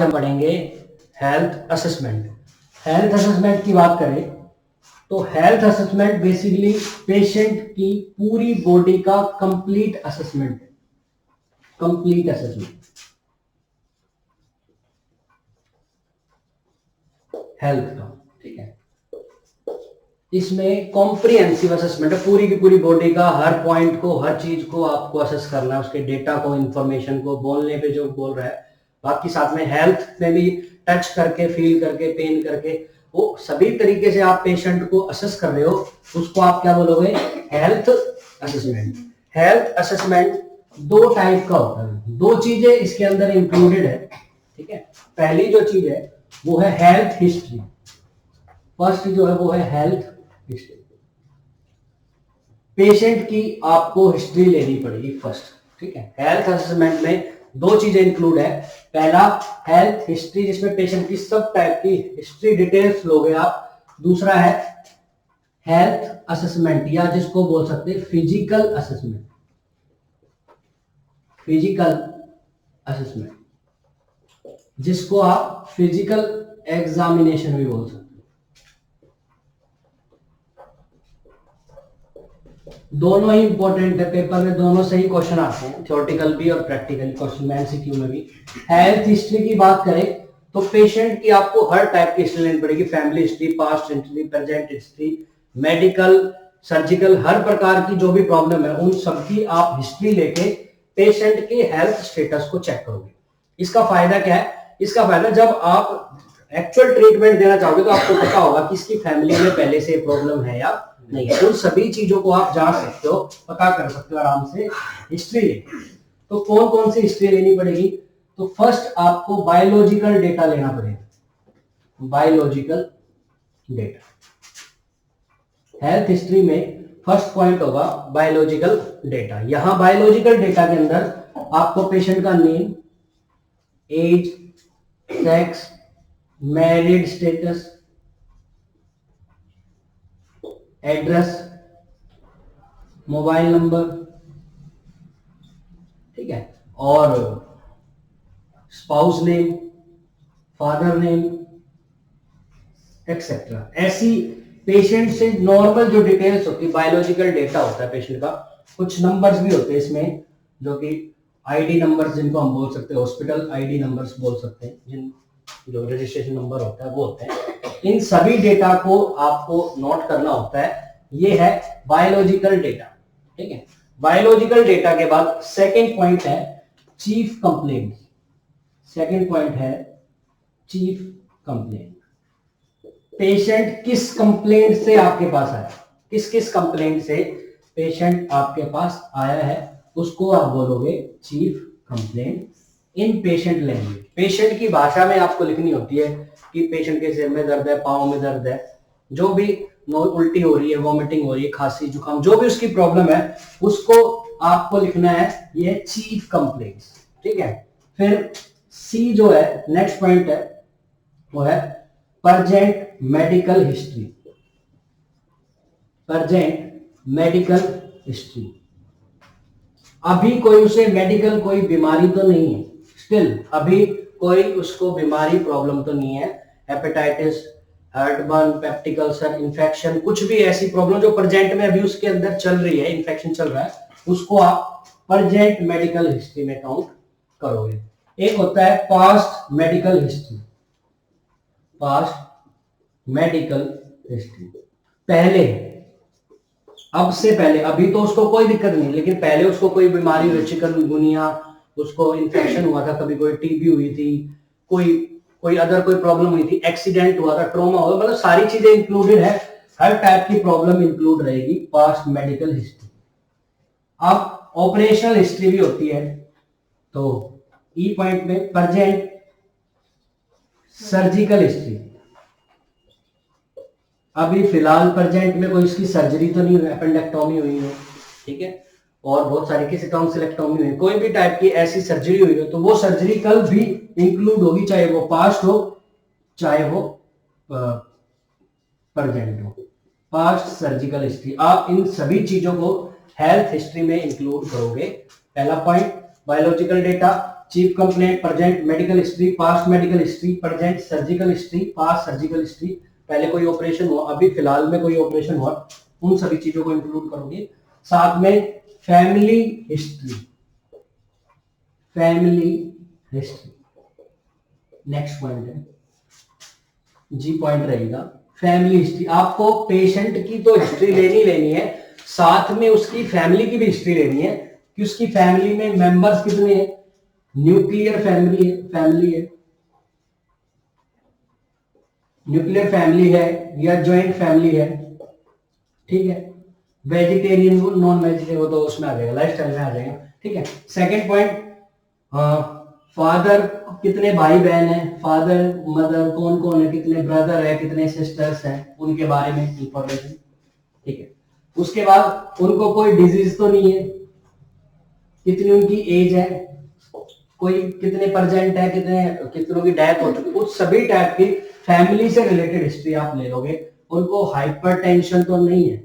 आज हम पढ़ेंगे हेल्थ असेसमेंट। हेल्थ असेसमेंट की बात करें तो हेल्थ असेसमेंट बेसिकली पेशेंट की पूरी बॉडी का कंप्लीट असेसमेंट है। कंप्लीट असेसमेंट हेल्थ का, ठीक है। इसमें कॉम्प्रिहेंसिव असेसमेंट है, पूरी की पूरी बॉडी का हर पॉइंट को, हर चीज को आपको असेस करना है, उसके डेटा को, इंफॉर्मेशन को, बोलने पे जो बोल रहा है, बाकी साथ में हेल्थ में भी टच करके, फील करके, पेन करके, वो सभी तरीके से आप पेशेंट को असेस कर रहे हो, उसको आप क्या बोलोगे? Health assessment. हेल्थ असेसमेंट दो टाइप का होता है, दो चीजें इसके अंदर इंक्लूडेड है, ठीक है। पहली जो चीज है वो है हेल्थ हिस्ट्री। फर्स्ट जो है वो है हेल्थ हिस्ट्री। पेशेंट की आपको हिस्ट्री लेनी पड़ेगी फर्स्ट, ठीक है। हेल्थ असेसमेंट में दो चीजें इंक्लूड है। पहला हेल्थ हिस्ट्री, जिसमें पेशेंट की सब टाइप की हिस्ट्री डिटेल्स लोगे आप। दूसरा है हेल्थ असेसमेंट, या जिसको बोल सकते हैं फिजिकल असेसमेंट। फिजिकल असेसमेंट, जिसको आप फिजिकल एग्जामिनेशन भी बोल सकते हैं। दोनों ही इंपॉर्टेंट है, पेपर में दोनों से ही क्वेश्चन आते हैं, थ्योरेटिकल भी और प्रैक्टिकल क्वेश्चन में, एमसीक्यू में भी। हेल्थ हिस्ट्री की बात करें तो पेशेंट की आपको हर टाइप की हिस्ट्री लेनी पड़ेगी। Family history, past history, present history, medical, surgical, हर प्रकार की जो भी प्रॉब्लम है उन सबकी आप हिस्ट्री लेके पेशेंट के हेल्थ स्टेटस को चेक करोगे। इसका फायदा क्या है? इसका फायदा जब आप एक्चुअल ट्रीटमेंट देना चाहोगे तो आपको पता होगा कि इसकी फैमिली में पहले से प्रॉब्लम है या नहीं। उन सभी चीजों को आप जान सकते हो, पता कर सकते हो आराम से हिस्ट्री लेके। तो कौन कौन सी हिस्ट्री लेनी पड़ेगी? तो फर्स्ट आपको बायोलॉजिकल डेटा लेना पड़ेगा। बायोलॉजिकल डेटा हेल्थ हिस्ट्री में फर्स्ट पॉइंट होगा बायोलॉजिकल डेटा। यहां बायोलॉजिकल डेटा के अंदर आपको पेशेंट का name, age, sex, married status, address, mobile number, ठीक है, और spouse name, father name, etcetera. ऐसी पेशेंट से नॉर्मल जो डिटेल्स होती है, बायोलॉजिकल डेटा होता है पेशेंट का। कुछ नंबर्स भी होते हैं इसमें, जो कि आईडी नंबर्स, जिनको हम बोल सकते हैं हॉस्पिटल आईडी नंबर्स बोल सकते हैं, जिन जो रजिस्ट्रेशन नंबर होता है वो होते हैं। इन सभी डेटा को आपको नोट करना होता है। ये है बायोलॉजिकल डेटा, ठीक है। बायोलॉजिकल डेटा के बाद सेकेंड पॉइंट है चीफ कंप्लेंट। सेकेंड पॉइंट है चीफ कंप्लेंट। पेशेंट किस कंप्लेंट से आपके पास आया, किस किस कंप्लेंट से पेशेंट आपके पास आया है, उसको आप बोलोगे चीफ कंप्लेंट इन पेशेंट लैंग्वेज। पेशेंट की भाषा में आपको लिखनी होती है कि पेशेंट के सिर में दर्द है, पाँव में दर्द है, जो भी उल्टी हो रही है, वॉमिटिंग हो रही है, खांसी जुकाम, जो भी उसकी प्रॉब्लम है उसको आपको लिखना है, ये चीफ कंप्लेंट्स, ठीक है। फिर सी जो है नेक्स्ट पॉइंट है वो है present medical history. Present medical history, अभी कोई उसे मेडिकल कोई बीमारी तो नहीं है, स्टिल अभी कोई उसको बीमारी प्रॉब्लम तो नहीं है, hepatitis, heartburn, peptic ulcer, infection, कुछ भी ऐसी प्रॉब्लम जो प्रेजेंट में अभी उसके अंदर चल रही है, इन्फेक्शन चल रहा है, उसको आप प्रेजेंट मेडिकल हिस्ट्री में काउंट करोगे। एक होता है past medical history. Past medical history, पहले, अब से पहले, अभी तो उसको कोई दिक्कत नहीं, लेकिन पहले उसको कोई बीमारी हुई, चिकनगुनिया, उसको इन्फेक्शन हुआ था, कभी कोई टीबी हुई थी, कोई अदर कोई प्रॉब्लम हुई थी, एक्सीडेंट हुआ था, ट्रॉमा हुआ, मतलब सारी चीजें इंक्लूडेड है, हर टाइप की प्रॉब्लम इंक्लूड रहेगी पास्ट मेडिकल हिस्ट्री। अब ऑपरेशनल हिस्ट्री भी होती है, तो ई पॉइंट में प्रेजेंट सर्जिकल हिस्ट्री। अभी फिलहाल प्रेजेंट में कोई इसकी सर्जरी तो नहीं हुई, अपेंडेक्टोमी हुई है, ठीक है, और बहुत सारी किसी टॉन्सिलेक्टोमी हुई है, कोई भी टाइप की ऐसी सर्जरी हुई है तो वो सर्जरी कल भी इंक्लूड होगी, चाहे वो पास्ट हो चाहे वो प्रेजेंट हो। पास्ट सर्जिकल हिस्ट्री, आप इन सभी चीजों को हेल्थ हिस्ट्री में इंक्लूड करोगे। पहला point biological data, chief complaint, present medical history, past medical history, present surgical history, past surgical history, पहले कोई ऑपरेशन हुआ, अभी फिलहाल में कोई ऑपरेशन हुआ, उन सभी चीजों को इंक्लूड करोगे। साथ में family history, family history next point है, जी पॉइंट रहेगा फैमिली हिस्ट्री। आपको पेशेंट की तो हिस्ट्री लेनी है, साथ में उसकी फैमिली की भी हिस्ट्री लेनी है कि उसकी फैमिली में मेंबर्स कितने हैं, न्यूक्लियर फैमिली है, न्यूक्लियर फैमिली है या जॉइंट फैमिली है, ठीक है। वेजिटेरियन नॉन वेजिटेरियन तो उसमें आ जाएगा, लाइफ स्टाइल में आ जाएगा, ठीक है। सेकेंड पॉइंट, फादर कितने भाई बहन है, फादर मदर कौन कौन है, कितने ब्रदर है, कितने सिस्टर्स हैं, उनके बारे में इंफॉर्मेशन, ठीक है। उसके बाद उनको कोई डिजीज तो नहीं है, कितनी उनकी एज है, कोई कितने परसेंट है, कितनों की डेथ हो चुकी, उस सभी टाइप की फैमिली से रिलेटेड हिस्ट्री आप ले लोगे। उनको हाइपरटेंशन तो नहीं है,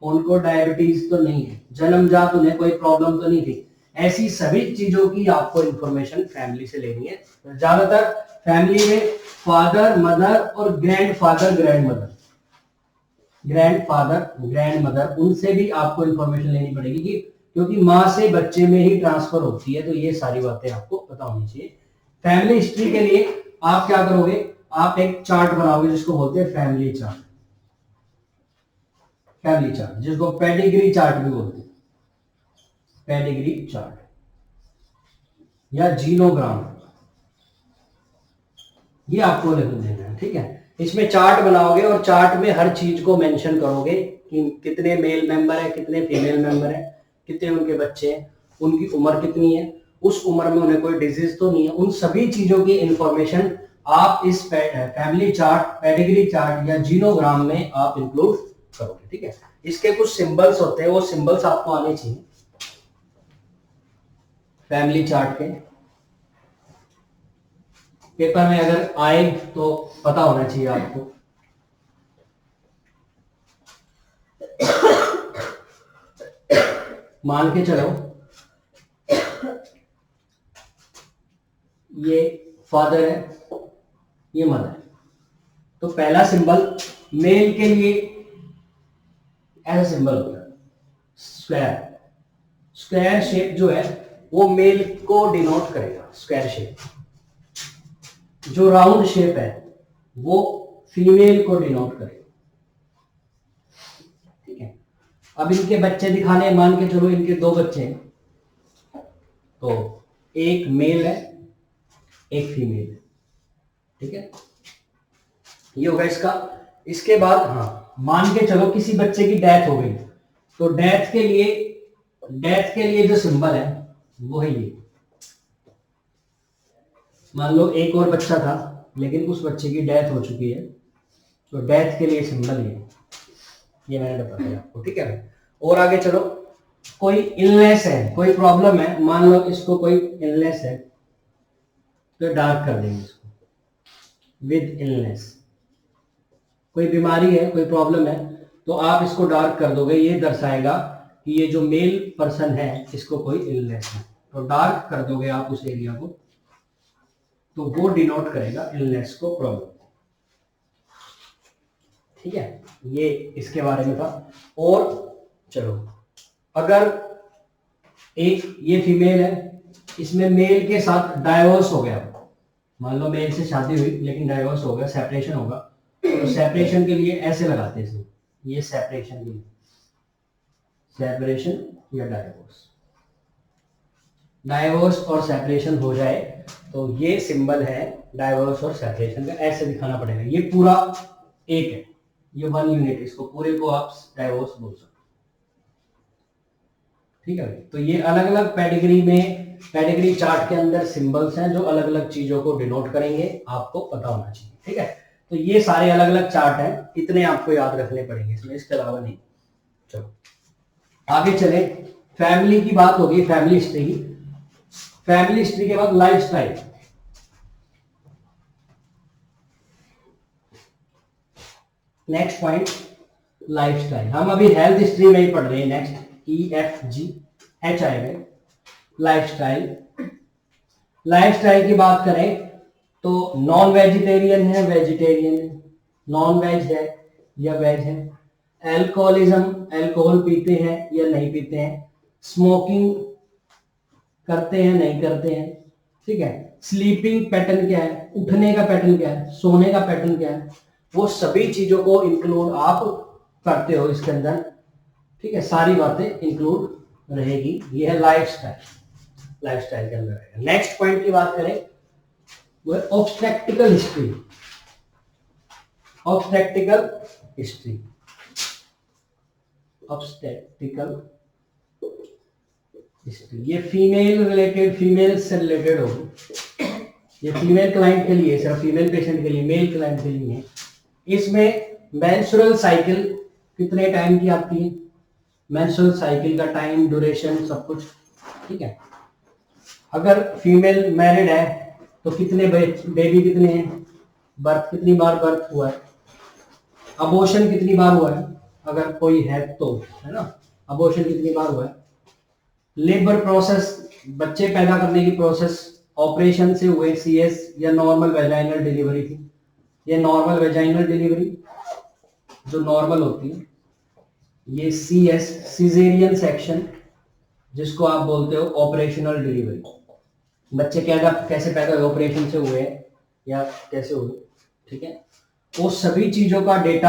उनको डायबिटीज तो नहीं है, जन्मजात उन्हें कोई प्रॉब्लम तो नहीं थी, ऐसी सभी चीजों की आपको इंफॉर्मेशन फैमिली से लेनी है। ज्यादातर फैमिली में फादर मदर और ग्रैंडफादर ग्रैंडमदर उनसे भी आपको इंफॉर्मेशन लेनी पड़ेगी, क्योंकि माँ से बच्चे में ही ट्रांसफर होती है, तो ये सारी बातें आपको पता होनी चाहिए। फैमिली हिस्ट्री के लिए आप क्या करोगे, आप एक चार्ट बनाओगे जिसको बोलते हैं फैमिली चार्ट, जिसको पेडिग्री चार्ट भी बोलते हैं, पेडिग्री चार्ट या जीनोग्राम, ये आपको लिख देना है, ठीक है। इसमें चार्ट बनाओगे और चार्ट में हर चीज को मेंशन करोगे कि कितने मेल मेंबर है, कितने फीमेल मेंबर है, कितने उनके बच्चे हैं, उनकी उम्र कितनी है, उस उम्र में उन्हें कोई डिजीज तो नहीं है, उन सभी चीजों की इंफॉर्मेशन आप इस फैमिली चार्ट, पेडिग्री चार्ट या जीनोग्राम में आप इंक्लूड करोगे, ठीक है। इसके कुछ सिंबल्स होते हैं, वो सिंबल्स आपको आने चाहिए फैमिली चार्ट के, पेपर में अगर आए तो पता होना चाहिए आपको। मान के चलो ये फादर है, ये मदर है, तो पहला सिंबल मेल के लिए ऐसा सिंबल होता है स्क्वायर, स्क्वायर शेप जो है वो मेल को डिनोट करेगा, स्क्वायर शेप। जो राउंड शेप है वो फीमेल को डिनोट करेगा, ठीक है। अब इनके बच्चे दिखाने, मान के चलो इनके दो बच्चे हैं, तो एक मेल है एक फीमेल है, ठीक है, ये होगा इसका। इसके बाद हाँ, मान के चलो किसी बच्चे की डेथ हो गई, तो डेथ के लिए जो सिंबल है वो है ये। मान लो एक और बच्चा था लेकिन उस बच्चे की डेथ हो चुकी है, तो डेथ के लिए सिंबल ये मैंने बता दिया आपको, ठीक है। और आगे चलो, कोई इलनेस है, कोई प्रॉब्लम है, मान लो इसको कोई इलनेस है, तो डार्क कर देंगे इसको विद इलनेस। कोई बीमारी है, कोई प्रॉब्लम है, तो आप इसको डार्क कर दोगे, ये दर्शाएगा कि ये जो मेल पर्सन है इसको कोई इलनेस है, तो डार्क कर दोगे आप उस एरिया को, तो वो डिनोट करेगा इलनेस को, प्रॉब्लम, ठीक है। ये इसके बारे में था। और चलो, अगर एक ये फीमेल है, इसमें मेल के साथ डाइवोर्स हो गया, मान लो मेल से शादी हुई लेकिन डाइवोर्स हो गया, सेपरेशन होगा, तो सेपरेशन के लिए ऐसे लगाते हैं, ये सेपरेशन के लिए, सेपरेशन या डाइवोर्स और सेपरेशन हो जाए तो ये सिंबल है डाइवोर्स और सेपरेशन का, ऐसे दिखाना पड़ेगा। ये पूरा एक है, ये 1 यूनिट, इसको पूरे को आप डाइवोर्स बोल सकते, ठीक है। तो ये अलग अलग पेडिग्री में, पेडिग्री चार्ट के अंदर सिंबल्स हैं जो अलग अलग चीजों को डिनोट करेंगे, आपको पता होना चाहिए, ठीक है। तो ये सारे अलग अलग चार्ट हैं, कितने आपको याद रखने पड़ेंगे इसमें, इसके अलावा नहीं। चलो आगे चले, फैमिली की बात होगी, फैमिली हिस्ट्री की। फैमिली हिस्ट्री के बाद लाइफस्टाइल, नेक्स्ट पॉइंट लाइफस्टाइल। हम अभी हेल्थ हिस्ट्री में ही पढ़ रहे हैं, नेक्स्ट EFGH आएगा, लाइफस्टाइल। लाइफस्टाइल की बात करें तो नॉन वेजिटेरियन है, वेजिटेरियन है, नॉन वेज है या वेज है, एल्कोहलिज्म, अल्कोहल पीते हैं या नहीं पीते हैं, स्मोकिंग करते हैं नहीं करते हैं, ठीक है, स्लीपिंग पैटर्न क्या है, उठने का पैटर्न क्या है, सोने का पैटर्न क्या है, वो सभी चीजों को इंक्लूड आप करते हो इसके अंदर, ठीक है, सारी बातें इंक्लूड रहेगी। ये है लाइफस्टाइल, लाइफस्टाइल के अंदर रहेगा। नेक्स्ट पॉइंट की बात करें वो है ऑब्स्टेक्टिकल हिस्ट्री। ऑब्स्टेक्टिकल हिस्ट्री, ऑब्स्टेक्टिकल हिस्ट्री, ये फीमेल रिलेटेड, फीमेल से रिलेटेड होगी। ये फीमेल क्लाइंट के लिए, सिर्फ फीमेल पेशेंट के लिए, मेल क्लाइंट के लिए है। इसमें मेंस्ट्रुअल साइकिल कितने टाइम की आती है, मेंस्ट्रुअल साइकिल का टाइम, ड्यूरेशन, सब कुछ, ठीक है। अगर फीमेल मैरिड है तो कितने बेबी कितने हैं, बर्थ कितनी बार बर्थ हुआ है, अबॉर्शन कितनी बार हुआ है अगर कोई है तो, है ना, अबॉर्शन कितनी बार हुआ है, लेबर प्रोसेस, बच्चे पैदा करने की प्रोसेस ऑपरेशन से हुए, सीएस या नॉर्मल वेजाइनल डिलीवरी थी, ये नॉर्मल वेजाइनल डिलीवरी जो नॉर्मल होती है, ये सीएस सिजेरियन सेक्शन जिसको आप बोलते हो ऑपरेशनल डिलीवरी, बच्चे कैसे पैदा हुए, ऑपरेशन से हुए या कैसे हुए, ठीक है। वो सभी चीजों का डेटा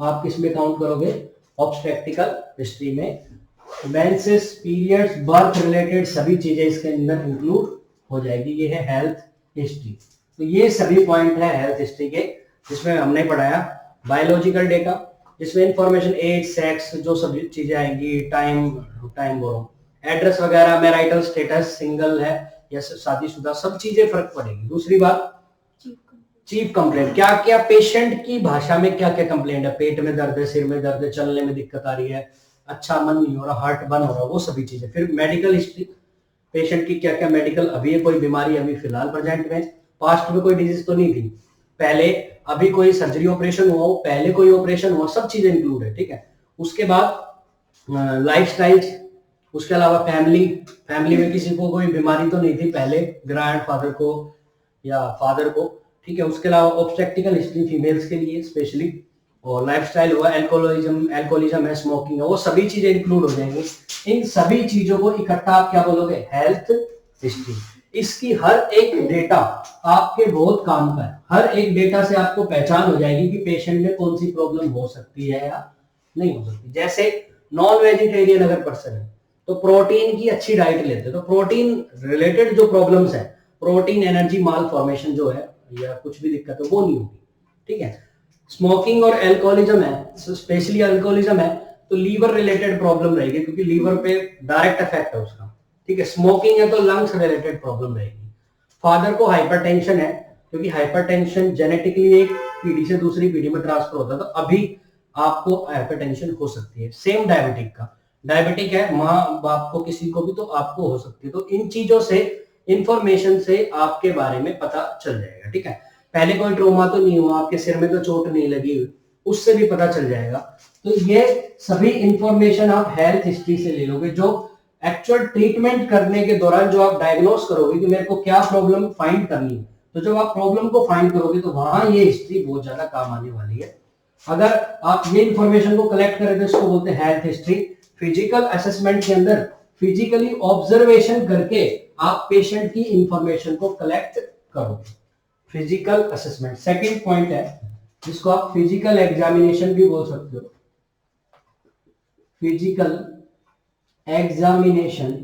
आप किसमें काउंट करोगे, ऑब्स्टेक्टिकल हिस्ट्री में। मेंसेस, पीरियड्स, बर्थ रिलेटेड सभी चीजें इसके अंदर इंक्लूड हो जाएगी। ये है हेल्थ हिस्ट्री। तो ये सभी पॉइंट है हेल्थ हिस्ट्री के, जिसमें हमने पढ़ाया बायोलॉजिकल डेटा, जिसमें इंफॉर्मेशन, एज, सेक्स, जो सभी चीजें आएंगी, टाइम बोलो, एड्रेस वगैरह, मैरिटल स्टेटस, सिंगल है या शादीशुदा, सब चीजें फर्क पड़ेगी। दूसरी बात, चीफ कंप्लेंट, क्या क्या पेशेंट की भाषा में क्या क्या कंप्लेंट है, पेट में दर्द है, सिर में दर्द है, चलने में दिक्कत आ रही है, अच्छा मन नहीं हो रहा, हार्ट बंद हो रहा, वो सभी चीजें। फिर मेडिकल हिस्ट्री, पेशेंट की क्या क्या मेडिकल, अभी कोई बीमारी अभी फिलहाल प्रेजेंट में, पास्ट में कोई डिजीज तो नहीं थी पहले, अभी कोई सर्जरी ऑपरेशन हुआ हो, पहले कोई ऑपरेशन हुआ, सब चीजें इंक्लूड है, ठीक है। उसके बाद लाइफस्टाइल, उसके अलावा फैमिली में किसी को कोई बीमारी तो नहीं थी पहले, ग्रैंडफादर को या फादर को, ठीक है। उसके अलावा ऑब्स्टेक्टिकल हिस्ट्री फीमेल्स के लिए स्पेशली, और लाइफस्टाइल हुआ, एल्कोहलिज्म है, स्मोकिंग है, वो सभी चीजें इंक्लूड हो जाएंगी। इन सभी चीजों को इकट्ठा आप क्या बोलोगे, हेल्थ हिस्ट्री। इसकी हर एक डेटा आपके बहुत काम का है, हर एक डेटा से आपको पहचान हो जाएगी कि पेशेंट में कौन सी प्रॉब्लम हो सकती है या नहीं हो सकती। जैसे नॉन वेजिटेरियन अगर पर्सन है तो प्रोटीन की अच्छी डाइट लेते हैं, तो प्रोटीन रिलेटेड जो प्रॉब्लम्स है, प्रोटीन एनर्जी माल फॉर्मेशन जो है या कुछ भी दिक्कत है वो नहीं होगी, ठीक है। स्मोकिंग और एल्कोहलिज्म है, स्पेशली एल्कोहलिज्म है तो लीवर रिलेटेड प्रॉब्लम रहेगी, क्योंकि लीवर पे डायरेक्ट इफेक्ट है उसका, ठीक है। स्मोकिंग है तो लंग्स रिलेटेड प्रॉब्लम रहेगी। फादर को हाइपरटेंशन है, क्योंकि हाइपरटेंशन जेनेटिकली एक पीढ़ी से दूसरी पीढ़ी में ट्रांसफर होता है, तो अभी आपको हाइपरटेंशन हो सकती है। सेम डायबिटिक का, डायबिटिक है माँ बाप को किसी को भी तो आपको हो सकती है। तो इन चीजों से, इंफॉर्मेशन से आपके बारे में पता चल जाएगा, ठीक है। पहले कोई ट्रोमा तो नहीं हुआ, आपके सिर में तो चोट नहीं लगी हुई, उससे भी पता चल जाएगा। तो ये सभी इंफॉर्मेशन आप हेल्थ हिस्ट्री से ले लोगे, जो एक्चुअल ट्रीटमेंट करने के दौरान जो आप डायग्नोस करोगे कि मेरे को क्या प्रॉब्लम फाइंड करनी है, तो जब आप प्रॉब्लम को फाइंड करोगे तो वहां ये हिस्ट्री बहुत ज्यादा काम आने वाली है। अगर आप ये इंफॉर्मेशन को कलेक्ट करें तो इसको बोलते हैं हेल्थ हिस्ट्री। फिजिकल असेसमेंट के अंदर फिजिकली ऑब्जर्वेशन करके आप पेशेंट की इंफॉर्मेशन को कलेक्ट करोगे, फिजिकल असेसमेंट। सेकंड पॉइंट है जिसको आप फिजिकल एग्जामिनेशन भी बोल सकते हो, फिजिकल एग्जामिनेशन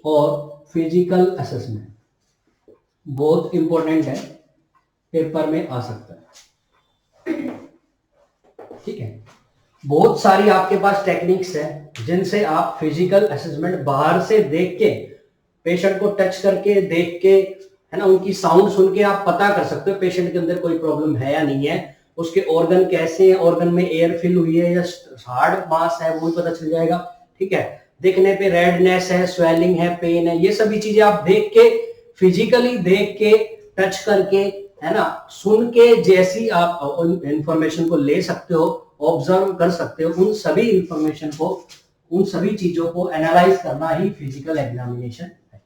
और फिजिकल असेसमेंट बहुत इंपॉर्टेंट है, पेपर में आ सकता है, ठीक है। बहुत सारी आपके पास टेक्निक्स है जिनसे आप फिजिकल असेसमेंट बाहर से देख के, पेशेंट को टच करके देख के, है ना, उनकी साउंड सुन के आप पता कर सकते हो पेशेंट के अंदर कोई प्रॉब्लम है या नहीं है, उसके ऑर्गन कैसे हैं, ऑर्गन में एयर फिल हुई है या हार्ड मास है वो भी पता चल जाएगा, ठीक है। दिखने पे रेडनेस है, स्वेलिंग है, पेन है, ये सभी चीजें आप देख के, फिजिकली देख के, टच करके, है ना, सुन के, जैसी आप इंफॉर्मेशन को ले सकते हो, ऑब्जर्व कर सकते हो, उन सभी इंफॉर्मेशन को, उन सभी चीजों को एनालाइज करना ही फिजिकल एग्जामिनेशन है।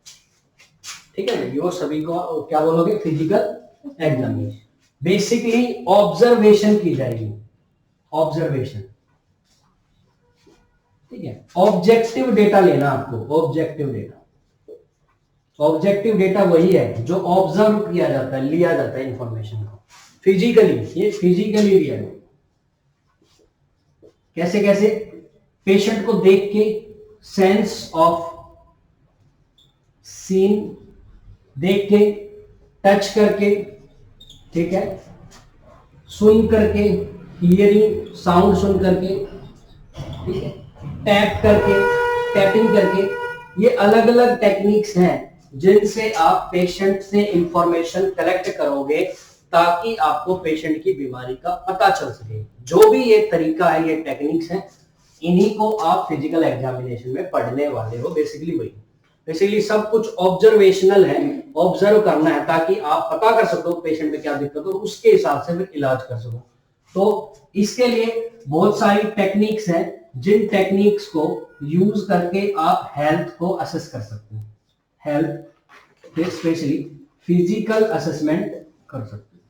ठीक है ना, वो सभी को क्या बोलोगे, फिजिकल एग्जामिनेशन। बेसिकली ऑब्जर्वेशन की जाएगी, ऑब्जर्वेशन, ठीक है। ऑब्जेक्टिव डेटा लेना आपको, ऑब्जेक्टिव डेटा, ऑब्जेक्टिव डेटा वही है जो ऑब्जर्व किया जाता है, लिया जाता है इंफॉर्मेशन को फिजिकली, ये फिजिकली लिया जाता है। कैसे कैसे, पेशेंट को देख के, सेंस ऑफ सीन देख के, टच करके, ठीक है, सुन करके, हियरिंग साउंड सुन करके, ठीक है, टैप करके, टैपिंग करके, ये अलग अलग टेक्निक्स हैं जिनसे आप पेशेंट से इंफॉर्मेशन कलेक्ट करोगे ताकि आपको पेशेंट की बीमारी का पता चल सके। जो भी ये तरीका है, ये टेक्निक्स हैं, इन्हीं को आप फिजिकल एग्जामिनेशन में पढ़ने वाले हो। बेसिकली वही, बेसिकली सब कुछ ऑब्जर्वेशनल है, ऑब्जर्व करना है ताकि आप पता कर सको पेशेंट में क्या दिक्कत हो, उसके हिसाब से फिर इलाज कर सको। तो इसके लिए बहुत सारी टेक्निक्स हैं जिन टेक्निक्स को यूज करके आप हेल्थ को असेस कर सकते हैं, हेल्थ स्पेशली फिजिकल असेसमेंट कर सकते हैं।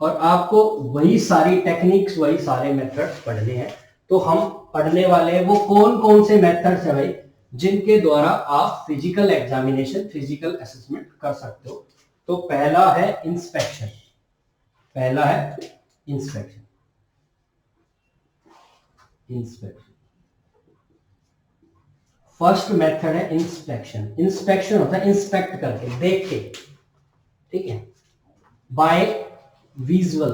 और आपको वही सारी टेक्निक्स, वही सारे मेथड्स पढ़ने हैं। तो हम पढ़ने वाले हैं वो कौन कौन से मेथड्स हैं भाई, जिनके द्वारा आप फिजिकल एग्जामिनेशन, फिजिकल असेसमेंट कर सकते हो। तो पहला है इंस्पेक्शन, पहला है इंस्पेक्शन, इंस्पेक्शन फर्स्ट मेथड है इंस्पेक्शन। इंस्पेक्शन होता है इंस्पेक्ट करके, देख के, ठीक है, बाय विजुअल,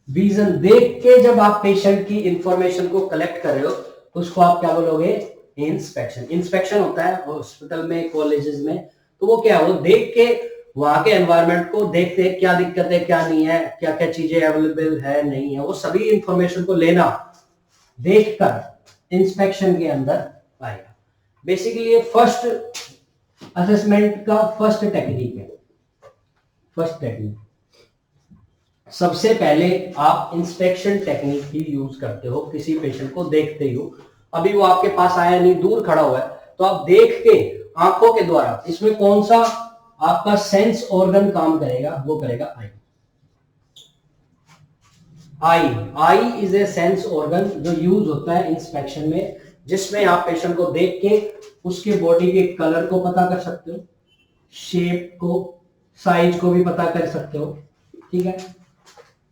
विजन, देख के जब आप पेशेंट की इंफॉर्मेशन को कलेक्ट कर रहे हो तो उसको आप क्या बोलोगे, इंस्पेक्शन। इंस्पेक्शन होता है हॉस्पिटल में, कॉलेजेस में, तो वो क्या, वो देख के वहां के एनवायरनमेंट को देखते हैं, क्या दिक्कत है, क्या नहीं है, क्या क्या चीजें अवेलेबल है, नहीं है, वो सभी इंफॉर्मेशन को लेना, देखकर इंस्पेक्शन के अंदर आएगा। बेसिकली ये फर्स्ट असेसमेंट का फर्स्ट टेक्निक है, फर्स्ट टेक्निक। सबसे पहले आप इंस्पेक्शन टेक्निक ही यूज करते हो किसी पेशेंट को देखते ही हो। अभी वो आपके पास आया नहीं, दूर खड़ा हुआ है, तो आप देख के आंखों के द्वारा, इसमें कौन सा आपका सेंस ऑर्गन काम करेगा, वो करेगा आई। आई, I is a sense organ जो यूज होता है इंस्पेक्शन में, जिसमें आप पेशेंट को देख के उसके बॉडी के कलर को पता कर सकते हो, शेप को, साइज को भी पता कर सकते हो, ठीक है।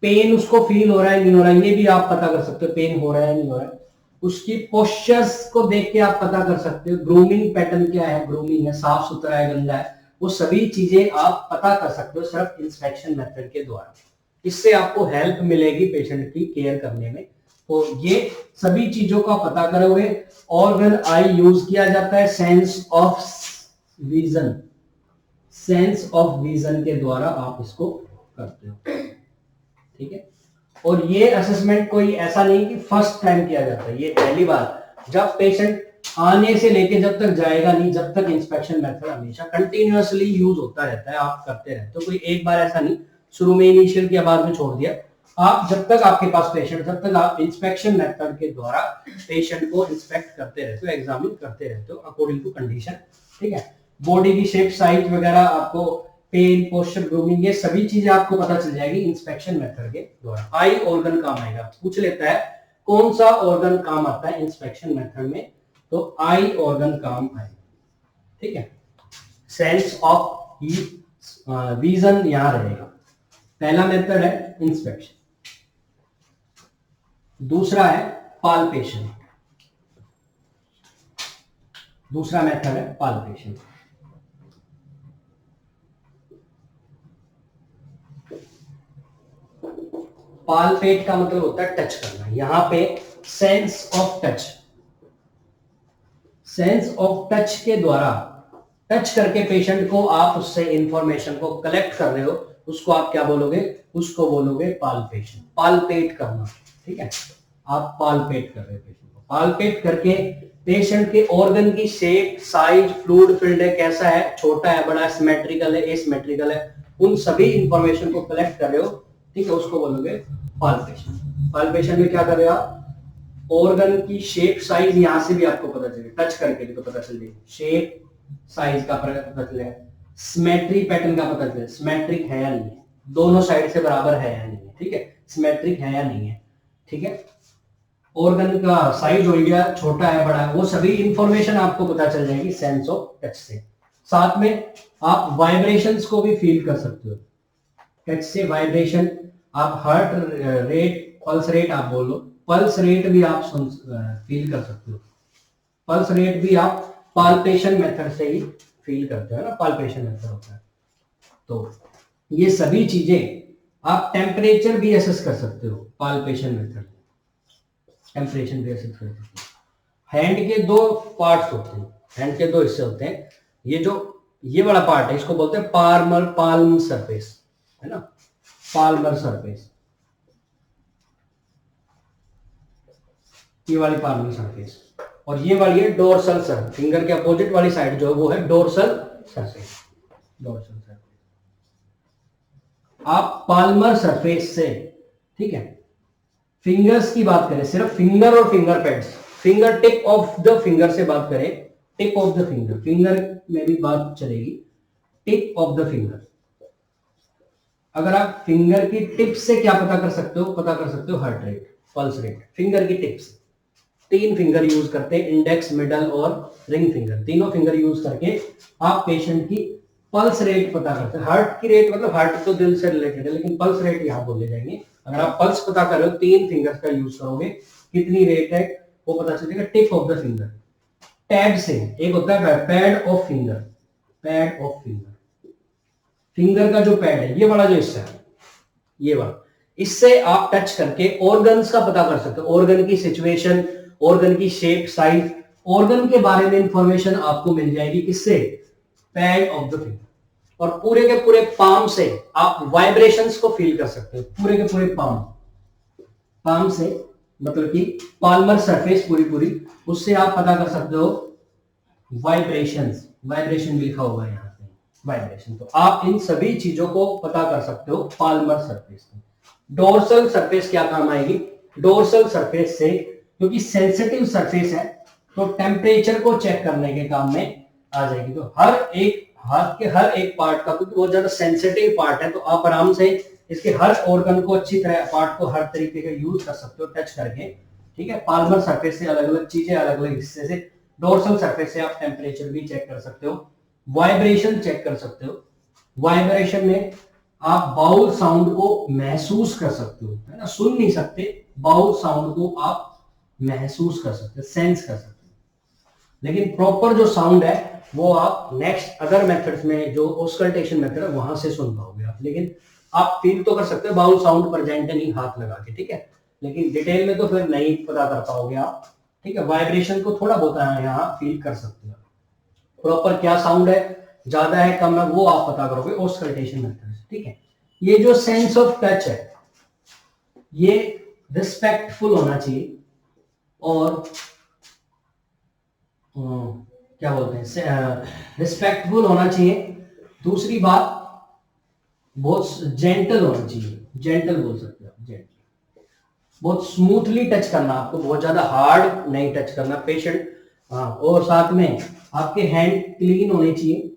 पेन उसको फील हो रहा है नहीं हो रहा है, ये भी आप पता कर सकते हो, पेन हो रहा है नहीं हो रहा है। उसकी पोस्चर्स को देख के आप पता कर सकते हो, ग्रूमिंग पैटर्न क्या है, ग्रूमिंग है, साफ सुथरा है, गंदा है, वो सभी चीजें आप पता कर सकते हो सिर्फ इंस्पेक्शन मेथड के द्वारा। इससे आपको हेल्प मिलेगी पेशेंट की केयर करने में। तो ये सभी चीजों का पता करोगे। ऑर्गन आई यूज किया जाता है sense of vision, sense of vision के द्वारा आप इसको करते हो, ठीक है। और ये असेसमेंट कोई ऐसा नहीं कि फर्स्ट टाइम किया जाता है, ये पहली बार, जब पेशेंट आने से लेके जब तक जाएगा नहीं, जब तक इंस्पेक्शन मेथड हमेशा कंटिन्यूअसली यूज होता रहता है, आप करते रहते हो। कोई एक बार ऐसा नहीं, शुरू में इनिशियल के बाद में छोड़ दिया। आप जब तक आपके पास पेशेंट, जब तक आप इंस्पेक्शन मेथड के द्वारा पेशेंट को इंस्पेक्ट करते रहते हो, एग्जामिन करते रहते हो अकॉर्डिंग टू कंडीशन, ठीक है। बॉडी की शेप, साइज वगैरह, आपको पेन, पोस्चर, ग्रूमिंग, ये सभी चीजें आपको पता चल जाएगी इंस्पेक्शन मेथड के द्वारा। आई ऑर्गन काम आएगा, पूछ लेता है कौन सा ऑर्गन काम आता है इंस्पेक्शन मेथड में, तो आई ऑर्गन काम आएगा, ठीक है। सेंस ऑफ विजन यहां रहेगा। पहला मेथड है इंस्पेक्शन, दूसरा है पाल्पेशन, दूसरा मेथड है पाल्पेशन। पाल्पेट का मतलब होता है टच करना, यहां पे sense of touch, sense of touch के द्वारा टच करके पेशेंट को आप उससे इंफॉर्मेशन को कलेक्ट कर रहे हो, उसको आप क्या बोलोगे, उसको बोलोगे पाल्पेशन, पाल्पेट करना, ठीक है। आप पाल्पेट कर रहे हो पेशेंट को, पाल्पेट करके पेशेंट के ऑर्गन की शेप, साइज, फ्लूइड फील्ड है कैसा है, छोटा है, बड़ा, सिमेट्रिकल है, एसिमेट्रिकल है, उन सभी इंफॉर्मेशन को कलेक्ट कर रहे हो, ठीक है, उसको बोलोगे पाल्पेशन। पाल्पेशन में क्या कर रहे हो आप, ऑर्गन की शेप साइज यहां से भी आपको पता चलेगा, टच करके भी तो पता चल जाएगा, शेप साइज का पता चलेगा, सिमेट्री पैटर्न का पता चलेगा, सिमेट्रिक है या नहीं है, दोनों साइड से बराबर है या नहीं है, ठीक है, सिमेट्रिक है या नहीं है, ठीक है, ऑर्गन का साइज हो गया, छोटा है बड़ा है, वो सभी इंफॉर्मेशन आपको पता चल जाएगी सेंस ऑफ टच से। साथ में आप वाइब्रेशंस को भी फील कर सकते हो टच से, वाइब्रेशन, आप हार्ट रेट, पल्स रेट आप बोलो, पल्स रेट भी आप फील कर सकते हो, पल्स रेट भी आप पाल्पेशन मेथड से ही फील करते हो ना, पाल्पेशन मेथड होता है। तो ये सभी चीजें, आप टेम्परेचर भी एसेस कर सकते हो पाल्पेशन मेथड, टेम्परेचर भी एसेस कर सकते हो। हैंड के दो पार्ट्स होते हैं, हैंड के दो हिस्से होते हैं, ये वाला पार्ट है, इसको बोलते हैं पाल्म सरफेस, है ना, पाल्मर सरफेस, ये वाली पाल्मर सरफेस, और ये वाली है डोर्सल सरफेस, फिंगर के अपोजिट वाली साइड जो है वो है डोर्सल सरफेस, डोर्सल सरफेस। आप पाल्मर सरफेस से, ठीक है, फिंगर्स की बात करें, सिर्फ फिंगर और finger pads, finger tip of the finger से बात करें, tip of the finger, finger में भी बात चलेगी, टिप ऑफ द फिंगर। अगर आप फिंगर की टिप से क्या पता कर सकते हो, पता कर सकते हो heart rate, pulse rate, finger की टिप से। 3 फिंगर यूज करते हैं, इंडेक्स, मिडल और रिंग फिंगर, तीनों फिंगर यूज करके आप पेशेंट की पल्स रेट पता करते हैं। हार्ट की रेट मतलब हार्ट तो दिल से रिलेटेड है, लेकिन पल्स रेट यहां बोले जाएंगे। अगर आप पल्स पता कर रहे हो, 3 फिंगर्स का यूज करोगे, कितनी रेट है वो पता चलेगा tip of the finger. Pad से, एक होता है pad of finger, pad of finger, finger का जो पैड है, ये वाला जो हिस्सा है, ये वाला, इससे आप टच करके ऑर्गन्स का पता कर सकते हो, ऑर्गन की सिचुएशन, ऑर्गन की शेप साइज, ऑर्गन के बारे में इंफॉर्मेशन आपको मिल जाएगी, किससे, पैड ऑफ द फिंगर। और पूरे के पूरे पाम से आप वाइब्रेशंस को फील कर सकते हो, पूरे के पूरे पाम से, मतलब कि पाल्मर सरफेस पूरी, उससे आप पता कर सकते हो वाइब्रेशंस, वाइब्रेशन भी लिखा होगा यहाँ पे, वाइब्रेशन। तो आप इन सभी चीजों को पता कर सकते हो पाल्मर सरफेस में। डोर्सल सरफेस क्या काम आएगी, डोर्सल सरफेस से, क्योंकि सेंसिटिव सरफेस है, तो टेम्परेचर को चेक करने के काम में आ जाएगी। तो हर एक हाथ के हर एक पार्ट का, क्योंकि बहुत ज्यादा सेंसिटिव पार्ट है, तो आप आराम से इसके हर ऑर्गन को अच्छी तरह, पार्ट को हर तरीके का यूज कर सकते हो टच करके, ठीक है। पाल्मर सरफेस से अलग अलग चीजें, अलग अलग हिस्से से, डोर्सल सरफेस से आप टेम्परेचर भी चेक कर सकते हो, वाइब्रेशन चेक कर सकते हो। वाइब्रेशन में आप बाउल साउंड को महसूस कर सकते हो, है ना, सुन नहीं सकते, बाउल साउंड को आप महसूस कर सकते हो, सेंस कर सकते हो। लेकिन प्रॉपर जो साउंड है वो आप नेक्स्ट अदर मेथड्स में, जो ऑस्कल्टेशन मेथड है, वहां से सुन पाओगे आप। लेकिन आप फील तो कर सकते हो बाउल साउंड प्रेजेंट है नहीं, हाथ लगा के, ठीक है, लेकिन डिटेल में तो फिर नहीं पता कर पाओगे आप, ठीक है। वाइब्रेशन को थोड़ा बहुत यहाँ फील कर सकते हो, प्रॉपर क्या साउंड है, ज्यादा है कम है, वो आप पता करोगे ऑस्कल्टेशन मेथड से, ठीक है। ये जो सेंस ऑफ टच है, ये रिस्पेक्टफुल होना चाहिए, और क्या बोलते हैं, रिस्पेक्टफुल होना चाहिए। दूसरी बात, बहुत जेंटल होना चाहिए, जेंटल बोल सकते हो, जेंटल, बहुत स्मूथली टच करना, आपको बहुत ज्यादा हार्ड नहीं टच करना पेशेंट। हाँ, और साथ में आपके हैंड क्लीन होने चाहिए,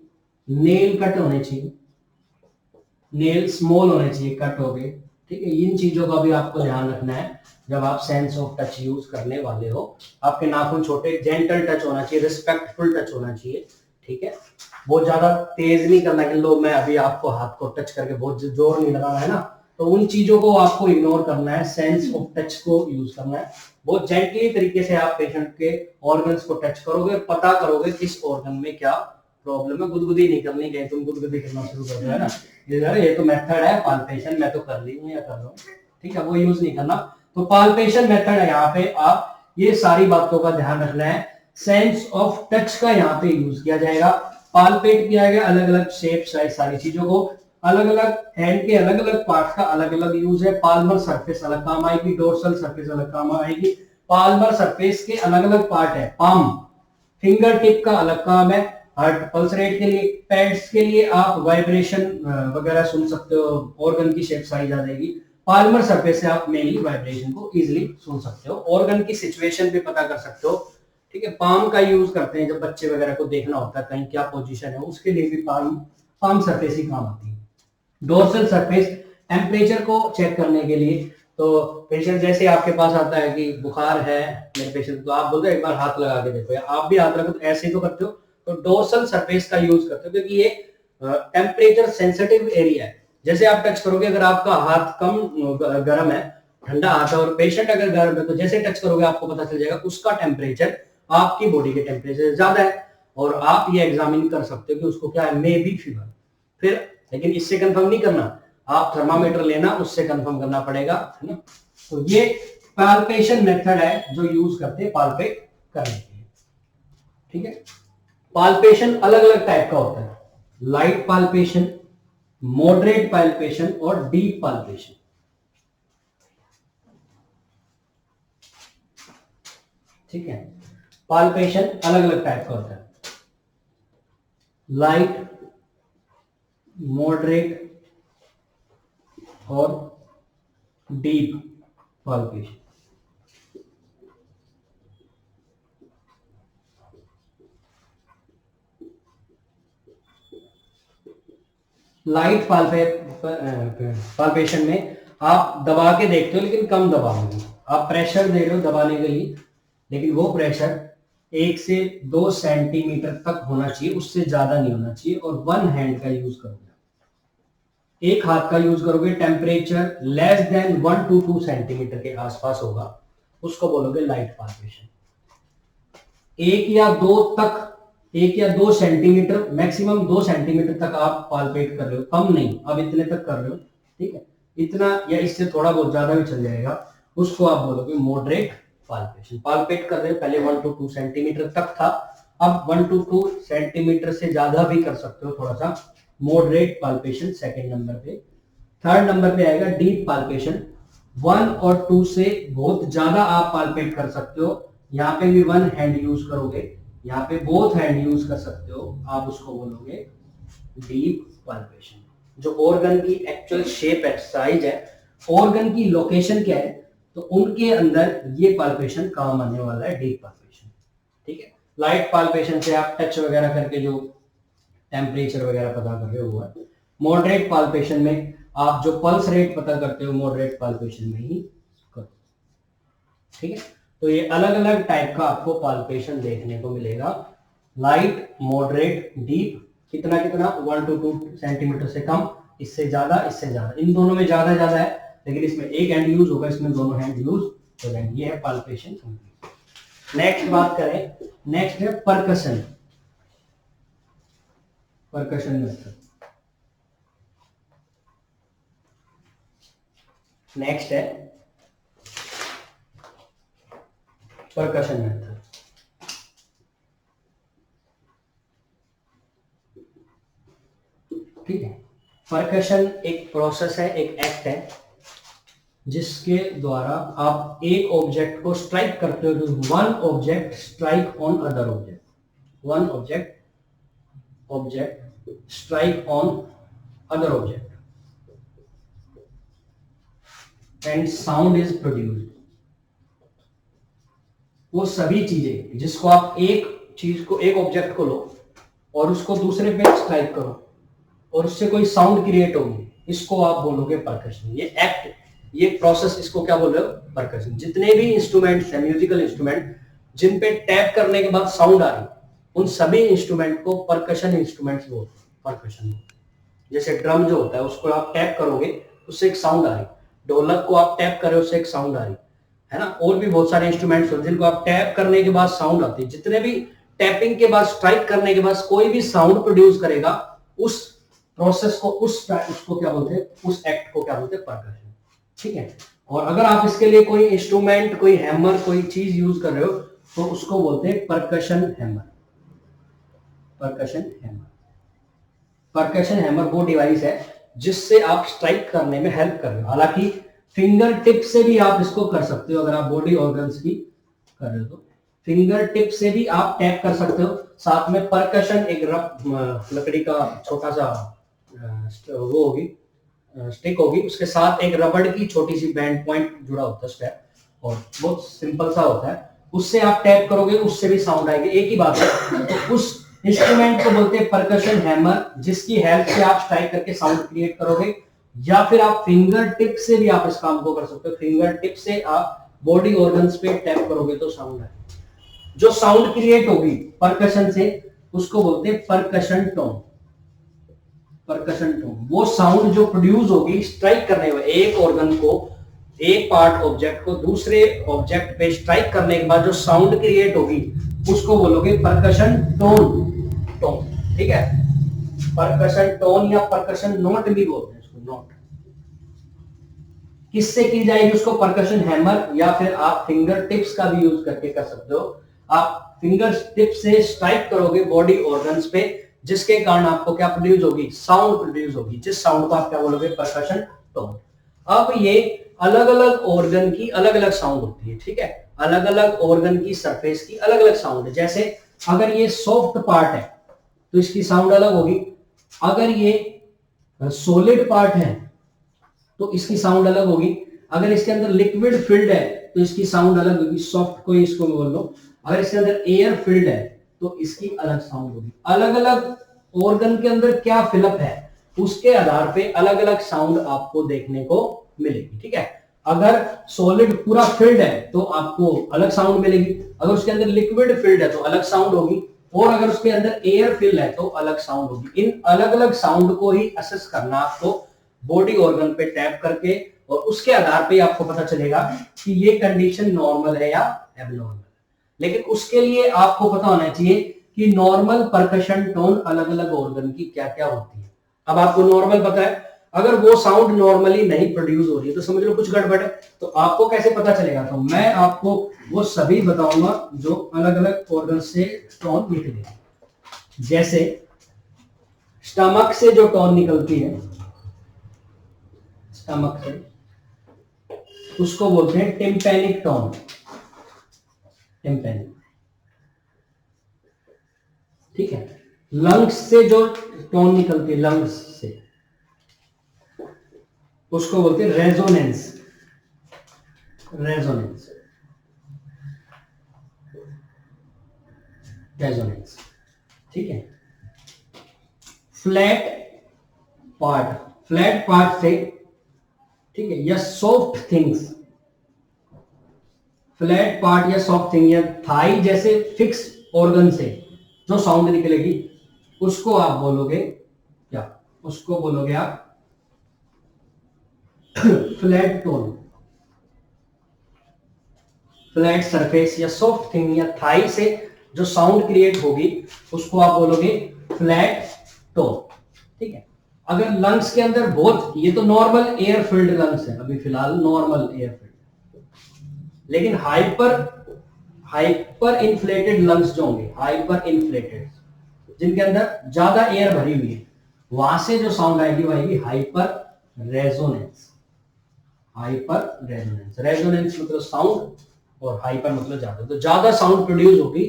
नेल कट होने चाहिए, नेल स्मॉल होने चाहिए, कट हो गए, ठीक है। इन चीजों का भी आपको ध्यान रखना है जब आप सेंस ऑफ टच यूज करने वाले हो। आपके नाखून छोटे, जेंटल टच होना चाहिए, रिस्पेक्टफुल टच होना चाहिए, ठीक है। बहुत ज्यादा तेज नहीं करना कि लो मैं अभी आपको हाथ को टच करके बहुत जोर नहीं लगाना है ना, तो उन चीजों को आपको इग्नोर करना है, सेंस ऑफ टच को यूज करना है। बहुत जेंटली तरीके से आप पेशेंट के ऑर्गन्स को टच करोगे, पता करोगे किस ऑर्गन में क्या प्रॉब्लम है। गुदगुदी नहीं करनी, कहीं तुम गुदगुदी करना शुरू कर दो, है ना, ये तो मेथड है पाल्पेशन, मैं तो कर ली हूँ या कर रहा हूँ, ठीक है, वो यूज नहीं करना। तो पाल्पेशन मेथड है, यहाँ पे आप ये सारी बातों का ध्यान रखना है। सेंस ऑफ टच का यहाँ पे यूज किया जाएगा, पाल्पेट किया गया, अलग अलग शेप साइज सारी चीजों को, अलग अलग हैंड के अलग अलग पार्ट का अलग अलग यूज है। पाल्मर सरफेस अलग काम आएगी, डोर्सल सरफेस अलग काम आएगी। पाल्मर सरफेस के अलग अलग पार्ट है, पाम, फिंगर टिप का अलग काम है, हार्ट पल्स रेट के लिए, पैड्स के लिए आप वाइब्रेशन वगैरह सुन सकते हो, ऑर्गन की शेप साइज आ जाएगी। पाल्मर सरफेस से आप मेनली वाइब्रेशन को इजीली सुन सकते हो, ऑर्गन की सिचुएशन भी पता कर सकते हो। ठीक है, पाम का यूज करते हैं जब बच्चे वगैरह को देखना होता है कहीं क्या पोजीशन है, उसके लिए भी पाम सरफेस ही काम आती है। डोर्सल सरफेस टेम्परेचर को चेक करने के लिए, तो पेशेंट जैसे आपके पास आता है कि बुखार है मेरे पेशेंट, तो आप बोलते हो एक बार हाथ लगा के देखो, या आप भी हाथ रखो, तो ऐसे ही तो करते हो। तो डोर्सल सरफेस का यूज करते हो क्योंकि ये टेम्परेचर सेंसिटिव एरिया है। जैसे आप टच करोगे, अगर आपका हाथ कम गर्म है, ठंडा हाथ है, और पेशेंट अगर गर्म है, तो जैसे टच करोगे आपको पता चल जाएगा उसका टेम्परेचर आपकी बॉडी के टेम्परेचर से ज्यादा है, और आप ये एग्जामिन कर सकते हो कि उसको क्या है, मे बी फीवर। फिर लेकिन इससे कंफर्म नहीं करना, आप थर्मामीटर लेना, उससे कंफर्म करना पड़ेगा, है ना। तो ये पाल्पेशन मेथड है जो यूज करते हैं पाल्पेट करने के लिए। ठीक है, पाल्पेशन अलग अलग टाइप का होता है, लाइट पाल्पेशन, मॉडरेट पाल्पेशन और डीप पाल्पेशन। ठीक है, पाल्पेशन अलग अलग टाइप का होता है, लाइट, मॉडरेट और डीप पाल्पेशन। लाइट पाल्पेशन में आप दबा के देखते हो, लेकिन कम दबाओगे, आप प्रेशर दे रहे हो दबाने के लिए, लेकिन वो प्रेशर 1 से 2 सेंटीमीटर तक होना चाहिए, उससे ज्यादा नहीं होना चाहिए। और वन हैंड का यूज करोगे, एक हाथ का यूज करोगे, temperature less than 1 to 2 centimetre के आसपास होगा, उसको बोलोगे लाइट पाल्पेशन। 1 या 2 सेंटीमीटर, मैक्सिमम 2 सेंटीमीटर तक आप पाल्पेट कर रहे हो, कम नहीं, अब इतने तक कर रहे हो। ठीक है, इतना या इससे थोड़ा बहुत ज्यादा भी चल जाएगा, उसको आप बोलोगे मॉडरेट पाल्पेशन। पाल्पेट कर रहे हो, पहले 1 to 2 सेंटीमीटर तक था, अब 1 to 2 सेंटीमीटर से ज्यादा भी कर सकते हो थोड़ा सा, मॉडरेट पाल्पेशन सेकंड नंबर पे। थर्ड नंबर पे आएगा डीप पाल्पेशन, 1 और 2 से बहुत ज्यादा आप पाल्पेट कर सकते हो, यहाँ पे भी वन हैंड यूज करोगे, यहाँ पे बोथ हैंड यूज कर सकते हो, आप उसको बोलोगे डीप पाल्पेशन। जो ऑर्गन की एक्चुअल शेप है, साइज है, ऑर्गन की लोकेशन क्या है, तो उनके अंदर ये पाल्पेशन काम आने वाला है, डीप पाल्पेशन। ठीक है, लाइट पाल्पेशन से आप टच वगैरह करके जो टेम्परेचर वगैरह पता कर रहे हो वो है। मॉडरेट पाल्पेशन में आप जो पल्स रेट पता करते हो, मॉडरेट पाल्पेशन में ही करो। ठीक है, तो ये अलग अलग टाइप का आपको पाल्पेशन देखने को मिलेगा, लाइट, मॉडरेट, डीप। कितना कितना, 1 to 2 सेंटीमीटर से कम, इससे ज्यादा, इससे ज्यादा, इन दोनों में ज्यादा ज्यादा है, लेकिन इसमें एक हैंड यूज होगा, इसमें दोनों हैंड यूज हो जाएंगे। ये है पाल्पेशन कंप्लीट। नेक्स्ट बात करें, नेक्स्ट है परकशन, परकशन मेथड। नेक्स्ट है परकशन मेथड। ठीक है, परकशन एक प्रोसेस है, एक एक्ट है, जिसके द्वारा आप एक ऑब्जेक्ट को स्ट्राइक करते हो, one object strike on other object, one object strike on other object and sound is produced. वो सभी चीजें जिसको आप एक चीज को, एक ऑब्जेक्ट को लो और उसको दूसरे पे स्ट्राइक करो और उससे कोई साउंड क्रिएट होगी, इसको आप बोलोगे परकशन। ये एक्ट, ये प्रोसेस, इसको क्या बोल रहे हो, परकशन। जितने भी इंस्ट्रूमेंट्स हैं, म्यूजिकल इंस्ट्रूमेंट, जिन पे टैप करने के बाद साउंड आ रही, उन सभी इंस्ट्रूमेंट को परकशन इंस्ट्रूमेंट्स बोलते हैं, परकशन। जैसे ड्रम जो होता है, उसको आप टैप करोगे, उससे एक साउंड आ रही, ढोलक को आप टैप करो, उससे एक साउंड आ रही, है ना। और भी बहुत सारे इंस्ट्रूमेंट्स होते हैं जिनको आप टैप करने के बाद साउंड आती है। जितने भी टैपिंग के बाद, स्ट्राइक करने के बाद कोई भी साउंड प्रोड्यूस करेगा, उस प्रोसेस को, उसको क्या बोलते हैं, उस एक्ट को क्या बोलते हैं, परकशन। ठीक है, और अगर आप इसके लिए कोई इंस्ट्रूमेंट, कोई हैमर, कोई चीज यूज कर रहे हो, तो उसको बोलते हैं percussion hammer, percussion hammer. Percussion hammer वो डिवाइस है जिससे आप स्ट्राइक करने में हेल्प कर रहे हो। हालांकि फिंगर टिप से भी आप इसको कर सकते हो, अगर आप बॉडी ऑर्गन्स की कर रहे हो तो फिंगर टिप से भी आप टैप कर सकते हो। साथ में परकशन एक लकड़ी का छोटा सा वो होगी, स्टिक होगी, उसके साथ एक रबड़ की छोटी सी बैंड पॉइंट जुड़ा होता है उस पर, और बहुत सिंपल सा होता है, उससे आप टैप करोगे उससे भी साउंड आएगी, एक ही बात है। तो उस इंस्ट्रूमेंट को बोलते हैं परकशन हैमर, जिसकी हेल्प से आप स्ट्राइक करके साउंड क्रिएट करोगे, या फिर आप फिंगर टिप से भी आप इस काम को कर सकते हो। फिंगर टिप से आप बॉडी ऑर्गन्स पे टैप करोगे तो साउंड आएगी। जो साउंड क्रिएट होगी परकशन से उसको बोलते हैं परकशन टोन। परकशन टोन वो साउंड जो प्रोड्यूस होगी स्ट्राइक करने में, एक ऑर्गन को, एक पार्ट ऑब्जेक्ट को दूसरे ऑब्जेक्ट पे स्ट्राइक करने के बाद जो साउंड क्रिएट होगी उसको बोलोगे परकशन टोन। टोन, ठीक है। परकशन टोन या परकशन नोट भी बोलते हैं इसको, नोट। किससे की जाएगी उसको? परकशन हैमर, या फिर आप फिंगर टिप्स का भी यूज करके कर सकते हो। आप फिंगर टिप से स्ट्राइक करोगे बॉडी ऑर्गन्स पे, जिसके कारण आपको क्या प्रोड्यूस होगी? साउंड प्रोड्यूस होगी, जिस साउंड को आप क्या बोलोगे? Percussion tone. अब ये अलग अलग ऑर्गन की अलग अलग साउंड होती है, ठीक है। अलग अलग ऑर्गन की सरफेस की अलग अलग साउंड है। जैसे अगर ये सॉफ्ट पार्ट है तो इसकी साउंड अलग होगी, अगर ये सॉलिड पार्ट है तो इसकी साउंड अलग होगी, अगर इसके अंदर लिक्विड फिल्ड है तो इसकी साउंड अलग होगी, सॉफ्ट को इसको बोल लो, अगर इसके अंदर एयर फिल्ड है तो इसकी अलग साउंड होगी। अलग अलग ऑर्गन के अंदर क्या फिलअप है उसके आधार पे अलग अलग साउंड आपको देखने को मिलेगी, ठीक है। अगर सॉलिड पूरा फिल्ड है तो आपको अलग साउंड मिलेगी, अगर उसके अंदर लिक्विड फिल्ड है तो अलग साउंड होगी, और अगर उसके अंदर एयर फिल है तो अलग साउंड होगी। इन अलग अलग साउंड को ही असेस करना आपको बॉडी ऑर्गन पे टैप करके, और उसके आधार पे आपको पता चलेगा कि ये कंडीशन नॉर्मल है या एबनॉर्मल। लेकिन उसके लिए आपको पता होना चाहिए कि नॉर्मल परकशन टोन अलग अलग ऑर्गन की क्या क्या होती है। अब आपको नॉर्मल पता है, अगर वो साउंड नॉर्मली नहीं प्रोड्यूस हो रही है तो समझ लो कुछ गड़बड़ है। तो आपको कैसे पता चलेगा? तो मैं आपको वो सभी बताऊंगा जो अलग अलग ऑर्गन से टोन निकलेगी। जैसे स्टमक से जो टोन निकलती है, स्टमक से, उसको बोलते हैं टिम्पैनिक टोन। टिम्पैनिक, ठीक है। लंग्स से जो टोन निकलती है, लंग्स से, उसको बोलते हैं रेजोनेंस। रेजोनेंस, रेजोनेंस, ठीक है। फ्लैट पार्ट, फ्लैट पार्ट से, ठीक है, या सॉफ्ट थिंग्स, फ्लैट पार्ट या सॉफ्ट थिंग, या थाई जैसे फिक्स ऑर्गन से जो साउंड निकलेगी उसको आप बोलोगे क्या? उसको बोलोगे आप फ्लैट टोन। फ्लैट सरफेस या सॉफ्ट थिंग या थाई से जो साउंड क्रिएट होगी उसको आप बोलोगे फ्लैट टोन, ठीक है। अगर लंग्स के अंदर बहुत, ये तो नॉर्मल एयर फिल्ड लंग्स है अभी फिलहाल, नॉर्मल एयर फिल्ड, लेकिन हाइपर इन्फ्लेटेड लंग्स जो होंगे, हाइपर इन्फ्लेटेड, जिनके अंदर ज्यादा एयर भरी हुई है, वहां से जो साउंड आएगी वो आएगी hyper resonance. Hyper resonance, resonance मतलब साउंड और हाइपर मतलब ज्यादा, तो ज्यादा साउंड प्रोड्यूस होगी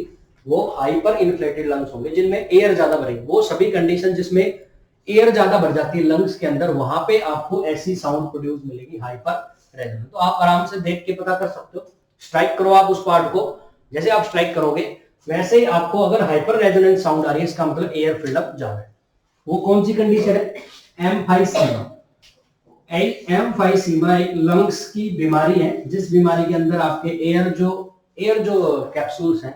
वो हाइपर इन्फ्लेटेड लंग्स होंगे जिनमें एयर ज्यादा भरेगी। वो सभी कंडीशन जिसमें एयर ज्यादा भर जाती है लंग्स के अंदर, वहां पे आपको ऐसी साउंड प्रोड्यूस मिलेगी हाइपर रेजोनेंस। तो आप आराम से देख के पता कर सकते हो, स्ट्राइक करो आप उस पार्ट को, जैसे आप स्ट्राइक करोगे वैसे ही आपको अगर हाइपर रेजोनेंस साउंड आ रही है इसका मतलब एयर फिल्डअप ज्यादा है। वो कौन सी कंडीशन है? एम्फाइसीमा। एम्फाइसीमा एक लंग्स की बीमारी है, जिस बीमारी के अंदर आपके एयर जो कैप्सूल्स हैं,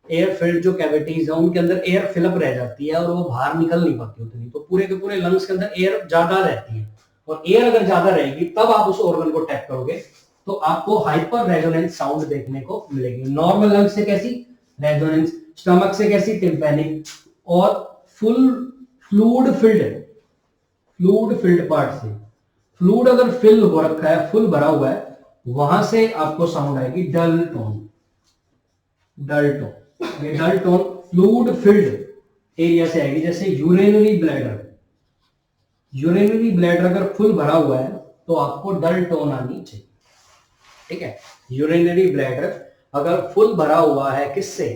एयर फिल्ड जो कैविटीज है, उनके अंदर एयर फिलअप रह जाती है और वो बाहर निकल नहीं पाती उतनी, तो पूरे के पूरे लंग्स के अंदर एयर ज्यादा रहती है, और एयर अगर ज्यादा रहेगी तब आप उस ऑर्गन को टैप करोगे तो आपको हाइपर रेजोनेंस साउंड देखने को मिलेगी। नॉर्मल लंग्स से कैसी? रेजोनेंस। स्टमक से कैसी? टिम्पैनिक। और फुल फ्लूइड फिल्ड पार्ट से, फ्लूइड अगर फिल हो रखा है, फुल भरा हुआ है, वहां से आपको साउंड आएगी डल टोन। डल टोन, ये डल टोन फ्लूइड फिल्ड एरिया से आएगी। जैसे यूरिनरी ब्लैडर, यूरिनरी ब्लैडर अगर फुल भरा हुआ है तो आपको डल टोन आनी चाहिए, ठीक है। यूरिनरी ब्लैडर अगर फुल भरा हुआ है किससे?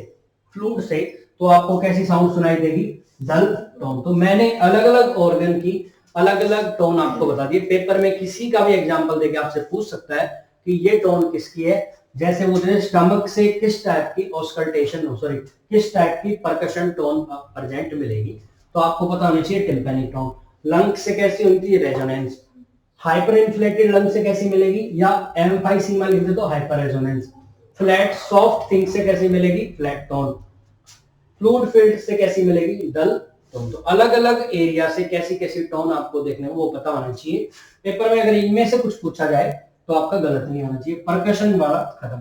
फ्लूइड से, तो आपको कैसी साउंड सुनाई देगी? डल टोन। तो मैंने अलग अलग ऑर्गन की अलग अलग टोन आपको बता दिए। पेपर में किसी का भी एग्जांपल देके आपसे पूछ सकता है कि ये टोन किसकी है। जैसे मुझे स्टमक से किस टाइप की ऑस्कल्टेशन, सॉरी किस टाइप की परकशन टोन प्रेजेंट मिलेगी, तो आपको पता होना चाहिए टिम्पैनिक टोन। लंग से कैसी होती है, रेजोनेंस। हाइपर इन्फ्लेटेड लंग से कैसी मिलेगी, या एम्फाइसीमा लिख दे तो hyper resonance. Flat soft thing से कैसी मिलेगी, फ्लैट टोन। फ्लूइड फील्ड से कैसी मिलेगी, डल टोन। तो अलग अलग एरिया से कैसी कैसी टोन आपको देखने को वो पता होना चाहिए। पेपर में अगर इनमें से कुछ पूछा जाए तो आपका गलत नहीं होना चाहिए। परकशन वाला खत्म।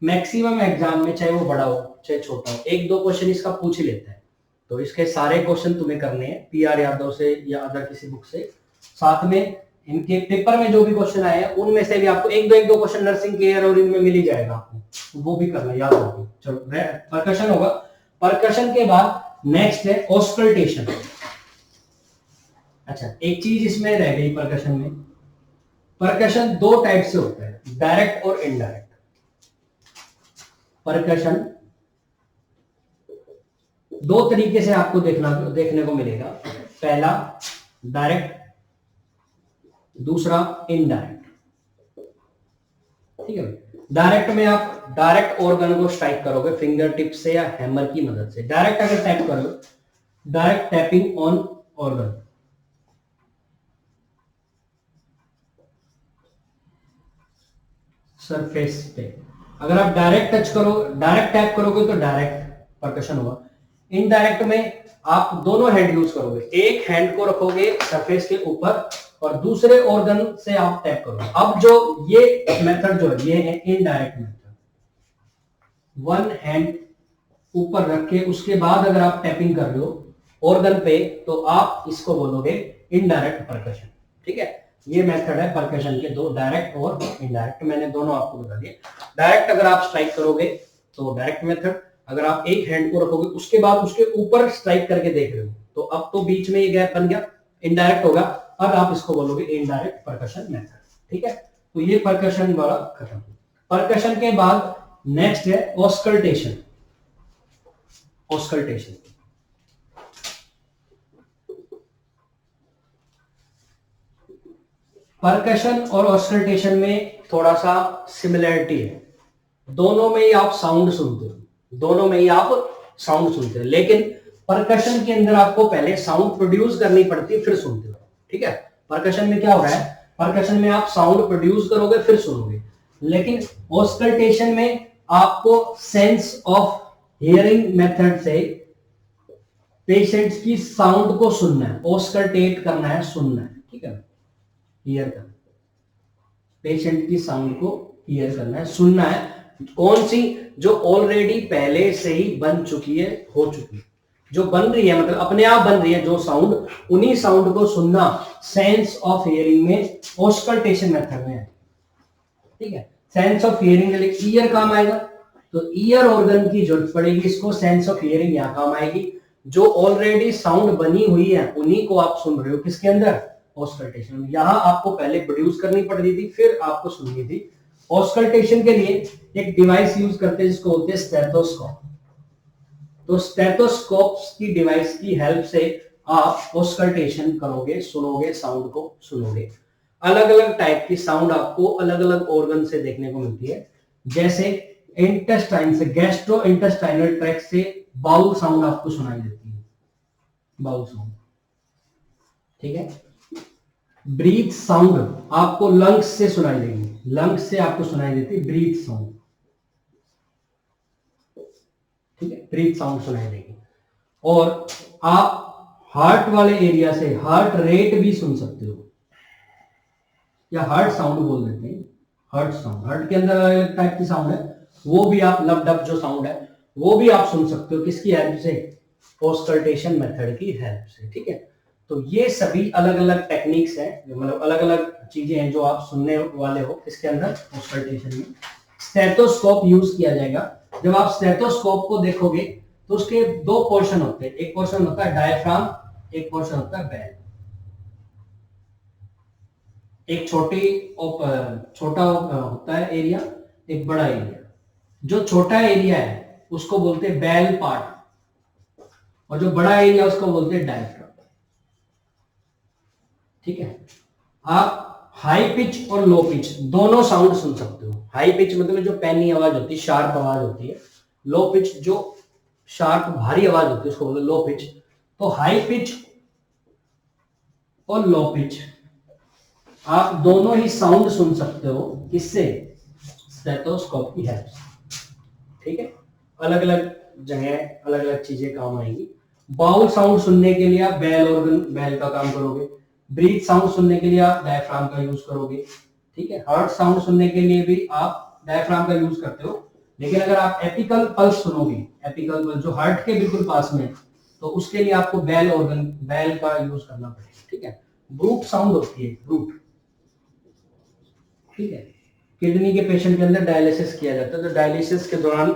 मैक्सिमम एग्जाम में चाहे वो बड़ा हो चाहे छोटा हो, एक दो क्वेश्चन इसका पूछ ही लेता है। तो इसके सारे क्वेश्चन तुम्हें करने हैं पीआर यादव से या अदर किसी बुक से। साथ में इनके पेपर में जो भी क्वेश्चन आए हैं उनमें से भी आपको एक दो क्वेश्चन नर्सिंग केयर और इनमें मिल ही जाएगा आपको, तो वो भी करना याद रखो। चलो परकशन होगा। परकशन के बाद नेक्स्ट है ऑस्कल्टेशन। अच्छा, एक चीज इसमें रह गई परकशन में। परकशन दो टाइप से होता है, डायरेक्ट और इनडायरेक्ट। परकशन दो तरीके से आपको देखने को मिलेगा। पहला डायरेक्ट, दूसरा इनडायरेक्ट। ठीक है। डायरेक्ट में आप डायरेक्ट ऑर्गन को स्ट्राइक करोगे फिंगर टिप से या हैमर की मदद से। डायरेक्ट अगर टैप करोगे, direct tapping on organ. Surface पे अगर आप डायरेक्ट टच करो, डायरेक्ट टैप करोगे तो डायरेक्ट परकशन होगा। इनडायरेक्ट में आप दोनों हैंड यूज करोगे, एक हैंड को रखोगे सरफेस के ऊपर और दूसरे ऑर्गन से आप टैप करोगे। अब जो ये मेथड जो है ये है इनडायरेक्ट मेथड। वन हैंड ऊपर रख के उसके बाद अगर आप टैपिंग कर रहे हो ऑर्गन पे तो आप इसको बोलोगे इनडायरेक्ट परकशन। ठीक है, ये मेथड है परकशन के दो, डायरेक्ट और इनडायरेक्ट। मैंने दोनों आपको बता दिए। डायरेक्ट अगर आप स्ट्राइक करोगे तो डायरेक्ट मेथड, अगर आप एक हैंड को रखोगे उसके बाद उसके ऊपर स्ट्राइक करके देख रहे हो तो अब तो बीच में ये गैप बन गया, इनडायरेक्ट होगा। अब आप इसको बोलोगे इनडायरेक्ट परकशन मेथड। ठीक है, तो ये परकशन वाला खत्म। परकशन के बाद नेक्स्ट है ऑस्कल्टेशन। ऑस्कल्टेशन परकशन और ऑस्कल्टेशन में थोड़ा सा सिमिलरिटी है। दोनों में ही आप साउंड सुनते हो, दोनों में ही आप साउंड सुनते हो, लेकिन परकशन के अंदर आपको पहले साउंड प्रोड्यूस करनी पड़ती है फिर सुनते हो। ठीक है, परकशन में क्या हो रहा है, परकशन में आप साउंड प्रोड्यूस करोगे फिर सुनोगे, लेकिन ऑस्कल्टेशन में आपको सेंस ऑफ हियरिंग मेथड से पेशेंट्स की साउंड को सुनना है। ऑस्कल्टेट करना है, सुनना है। ठीक है, हियर करना, पेशेंट की साउंड को हियर करना है, सुनना है। कौन सी, जो ऑलरेडी पहले से ही बन चुकी है, हो चुकी है, जो बन रही है, मतलब अपने आप बन रही है जो साउंड, उन्हीं साउंड को सुनना सेंस ऑफ हियरिंग में ऑस्कल्टेशन मेथड में है। ठीक है, सेंस ऑफ हियरिंग के लिए ईयर काम आएगा तो ईयर ऑर्गन की जरूरत पड़ेगी इसको, सेंस ऑफ हियरिंग यहां काम आएगी। जो ऑलरेडी साउंड बनी हुई है उन्हीं को आप सुन रहे हो, किसके अंदर, ऑस्कल्टेशन में। यहां आपको पहले प्रोड्यूस करनी पड़ रही थी फिर आपको सुननी थी। ऑस्कल्टेशन के लिए एक डिवाइस यूज करते हैं जिसको बोलते हैं स्टेथोस्कोप। तो स्टेथोस्कोप की डिवाइस की हेल्प से आप ऑस्कल्टेशन करोगे, सुनोगे, साउंड को सुनोगे। अलग अलग टाइप की साउंड आपको अलग अलग ऑर्गन से देखने को मिलती है। जैसे इंटेस्टाइन से, गैस्ट्रो इंटेस्टाइनल ट्रैक्ट से बाउल साउंड आपको सुनाई देती है, बाउल साउंड। ठीक है, ब्रीथ साउंड आपको लंग्स से सुनाई देगी, लंग्स से आपको सुनाई देती है ब्रीथ साउंड। ठीक है, ब्रीथ साउंड सुनाई देगी। और आप हार्ट वाले एरिया से हार्ट रेट भी सुन सकते हो, या हार्ट साउंड बोल देते हैं। हार्ट साउंड, हार्ट के अंदर अलग अलग टाइप की साउंड है, वो भी आप लब डब जो साउंड है वो भी आप सुन सकते हो, किसकी हेल्प से, ऑस्कल्टेशन मेथड की हेल्प से। ठीक है, तो ये सभी अलग अलग टेक्निक्स हैं, मतलब अलग अलग चीजें हैं जो आप सुनने वाले हो किसके अंदर, ऑस्कल्टेशन में। स्टेथोस्कोप यूज किया जाएगा। जब आप स्टेथोस्कोप को देखोगे तो उसके दो पोर्शन होते हैं, एक पोर्शन होता है डायफ्राम, एक पोर्शन होता है बेल। एक छोटा होता है एरिया, एक बड़ा एरिया। जो छोटा एरिया है उसको बोलते हैं बेल पार्ट और जो बड़ा एरिया उसको बोलते हैं डायफ्राम। ठीक है। आप हाई पिच और लो पिच दोनों साउंड सुन सकते हो। हाई पिच मतलब जो पैनी आवाज होती है, शार्प आवाज होती है। लो पिच जो शार्प भारी आवाज होती है उसको बोलते लो पिच। तो हाई पिच और लो पिच आप दोनों ही साउंड सुन सकते हो, किससे? स्टेथोस्कोप की हेल्प से। ठीक है, अलग अलग जगह अलग अलग चीजें काम आएंगी। बाउल साउंड सुनने के लिए आप बेल ऑर्गन, बेल का काम करोगे। ब्रीथ साउंड सुनने के लिए आप डायफ्राम का यूज करोगे। ठीक है, हार्ट साउंड सुनने के लिए भी आप डायफ्राम का यूज करते हो। लेकिन अगर आप एपिकल पल्स सुनोगे, एपिकल पल्स जो हार्ट के बिल्कुल पास में, तो उसके लिए आपको बेल ऑर्गन, बेल का यूज करना पड़ेगा। ठीक है, ब्रूट साउंड होती है, ब्रूट। ठीक है, किडनी के पेशेंट के अंदर डायलिसिस किया जाता है, तो डायलिसिस के दौरान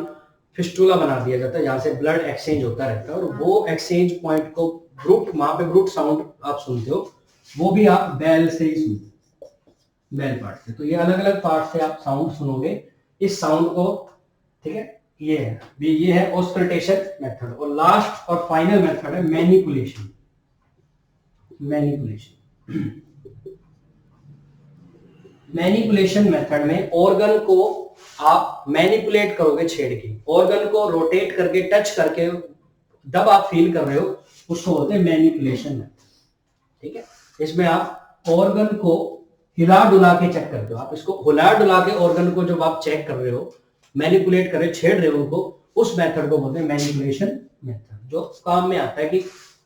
फिस्टुला बना दिया जाता है जहां से ब्लड एक्सचेंज होता रहता है, और वो एक्सचेंज पॉइंट को ब्रूट, वहां पे ब्रूट साउंड आप सुनते हो, वो भी आप बेल से ही सुनते हो, बेल पार्ट से। तो ये अलग अलग पार्ट से आप साउंड सुनोगे। इस साउंड को, ठीक है, ये है ऑस्कल्टेशन मेथड। और लास्ट और फाइनल मेथड है मैनिपुलेशन। मैनिपुलेशन मैनिपुलेशन मेथड में ऑर्गन को आप मैनिपुलेट करोगे, छेड़ के ऑर्गन को रोटेट करके, टच करके, जब आप फील कर रहे हो उसको बोलते हैं मैनिपुलेशन मेथड। ठीक है, इसमें आप ऑर्गन को हिला डुला के चेक करते हो। आप इसको हिला डुला के ऑर्गन को जब आप चेक कर रहे हो, मैनिपुलेट कर रहे हो, छेड़ रहे हो उनको, उस मेथड को बोलते हैं मैनिपुलेशन मेथड। जो काम में आता है कि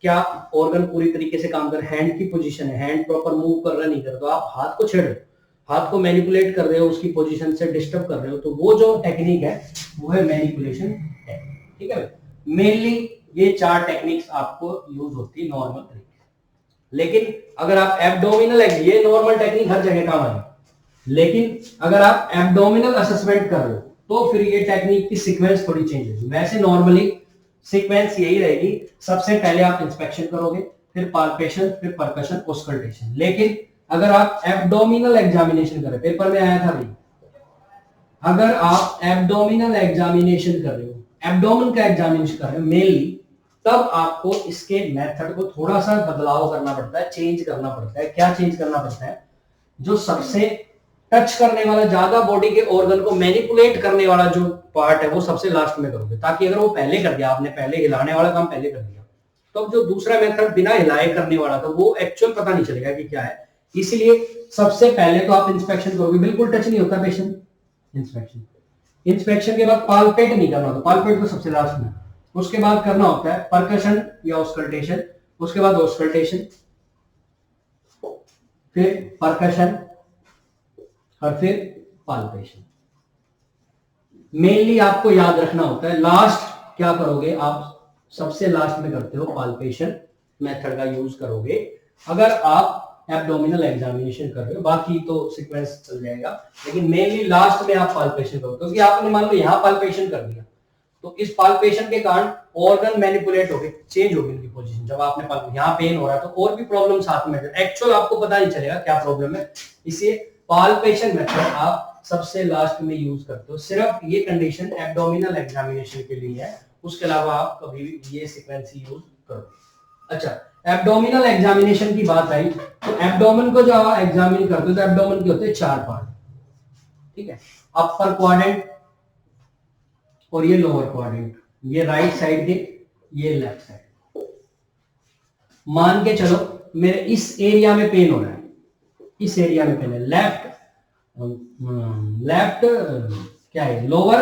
क्या ऑर्गन पूरी तरीके से काम कर, हैंड की पोजीशन है, हैंड प्रॉपर मूव कर रहा नहीं कर, तो आप हाथ को छेड़ रहे हो, हाथ को मैनिपुलेट कर रहे हो, उसकी पोजीशन से डिस्टर्ब कर रहे हो, तो वो जो टेक्निक है वो है मैनिपुलेशन टेक्निक। ठीक है, मेनली ये 4 टेक्निक्स आपको यूज होती है नॉर्मल तरीके से। लेकिन अगर आप एब्डोमिनल, ये नॉर्मल टेक्निक हर जगह काम आएगी, लेकिन अगर आप एब्डोमिनल असेसमेंट कर रहे हो तो फिर ये टेक्निक की सीक्वेंस थोड़ी चेंज होगी। वैसे नॉर्मली सीक्वेंस यही रहेगी, सबसे पहले आप इंस्पेक्शन करोगे, फिर पाल्पेशन, फिर परकशन, ऑस्कल्टेशन। लेकिन अगर आप एब्डोमिनल एग्जामिनेशन कर रहे हो, पेपर में आया था भाई, अगर आप एब्डोमिनल एग्जामिनेशन कर रहे हो, एब्डोमेन का एग्जामिनेशन कर रहे हो मेनली, तब आपको इसके मेथड को थोड़ा सा बदलाव करना पड़ता है, चेंज करना पड़ता है। क्या चेंज करना पड़ता है? जो सबसे टच करने वाला, ज्यादा बॉडी के ऑर्गन को मैनिपुलेट करने वाला जो पार्ट है वो सबसे लास्ट में करोगे, ताकि अगर वो पहले कर दिया, आपने पहले हिलाने वाला काम पहले कर दिया, तो अब जो दूसरा मेथड बिना हिलाए करने वाला था वो एक्चुअल पता नहीं चलेगा कि क्या है। इसलिए सबसे पहले तो आप इंस्पेक्शन करोगे, बिल्कुल टच नहीं होता पेशेंट। इंस्पेक्शन के बाद पाल्पेट नहीं करना होता, पाल्पेट तो सबसे लास्ट में। उसके बाद करना होता है परकशन या ऑस्कल्टेशन, उसके बाद ऑस्कल्टेशन, फिर परकशन, और फिर पाल्पेशन। मेनली आपको याद रखना होता है, लास्ट क्या करोगे आप? सबसे लास्ट में करते हो पाल्पेशन मेथड का यूज करोगे अगर आप एब्डोमिनल एग्जामिनेशन कर रहे हो। बाकी तो सीक्वेंस चल जाएगा, लेकिन मेनली लास्ट में आप पाल्पेशन करो, क्योंकि आपने मान लो यहां पाल्पेशन कर दिया, तो इस पाल्पेशन के कारण ऑर्गन मैनिपुलेट हो गए, चेंज हो गई उनकी पोजीशन। जब आपने यहाँ पेन हो रहा है तो और भी प्रॉब्लम साथ में, एक्चुअल आपको पता नहीं चलेगा क्या प्रॉब्लम है। इसलिए पाल्पेशन मेथड आप सबसे लास्ट में यूज करते हो। सिर्फ ये कंडीशन एब्डोमिनल एग्जामिनेशन के लिए है, उसके अलावा आप कभी भी ये सीक्वेंस यूज करो। अच्छा, एब्डोमिनल एग्जामिनेशन की बात आई तो एब्डोमेन को जो आप एग्जामिन करते हो तो एब्डोमेन के होते हैं 4 पार्ट। ठीक है, अपर क्वाड्रेंट और ये लोअर क्वाड्रेंट, ये राइट साइड के, ये लेफ्ट साइड। मान के चलो मेरे इस एरिया में पेन हो रहा है, इस एरिया में पेन है, लेफ्ट क्या है, लोअर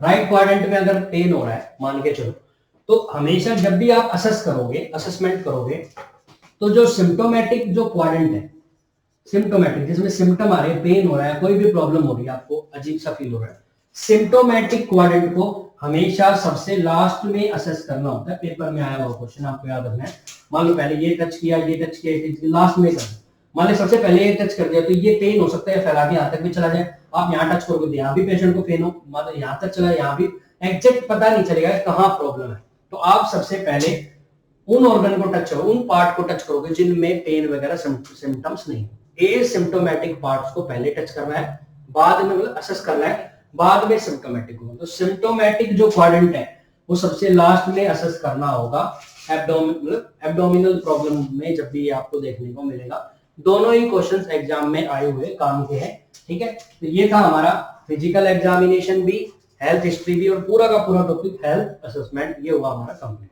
राइट क्वाड्रेंट में अगर पेन हो रहा है मान के चलो, तो हमेशा जब भी आप असेसमेंट करोगे, तो जो सिम्टोमेटिक जो क्वाड्रेंट है, सिम्टोमेटिक जिसमें सिम्टम आ रहे हैं, पेन हो रहा है, कोई भी प्रॉब्लम हो रही है, आपको अजीब सा फील हो रहा है, सिम्टोमेटिक क्वाड्रेंट को हमेशा सबसे लास्ट में असेस करना होता है। पेपर में आया हुआ क्वेश्चन आपको याद रखना है। मान लो पहले ये टच किया, ये टच किया, लास्ट में करना। मान लो सबसे पहले ये टच कर दिया तो ये पेन हो सकता है फैला के यहाँ तक भी चला जाए। आप यहाँ टच करोगे तो यहाँ भी पेशेंट को पेन हो, मान लो यहाँ तक चला, यहाँ भी, एग्जैक्ट पता नहीं चलेगा कहाँ प्रॉब्लम है। तो आप सबसे पहले उन ऑर्गन को टच करो, उन पार्ट को टच करोगे जिनमें पेन वगैरह सिम्टम्स नहीं। एसिम्प्टोमेटिक पार्ट्स को पहले टच करना है, बाद में मतलब असेस करना है, बाद में सिम्प्टोमेटिक को। तो सिम्प्टोमेटिक जो क्वाड्रेंट है वो सबसे लास्ट में असेस करना होगा। एब्डोमिनल प्रॉब्लम में जब भी आपको देखने को मिलेगा, दोनों ही क्वेश्चंस एग्जाम में आए हुए काम के हैं। ठीक है, तो ये था हमारा फिजिकल एग्जामिनेशन भी, हेल्थ हिस्ट्री भी, और पूरा का पूरा टॉपिक हेल्थ असेसमेंट, ये हुआ हमारा कंप्लीट।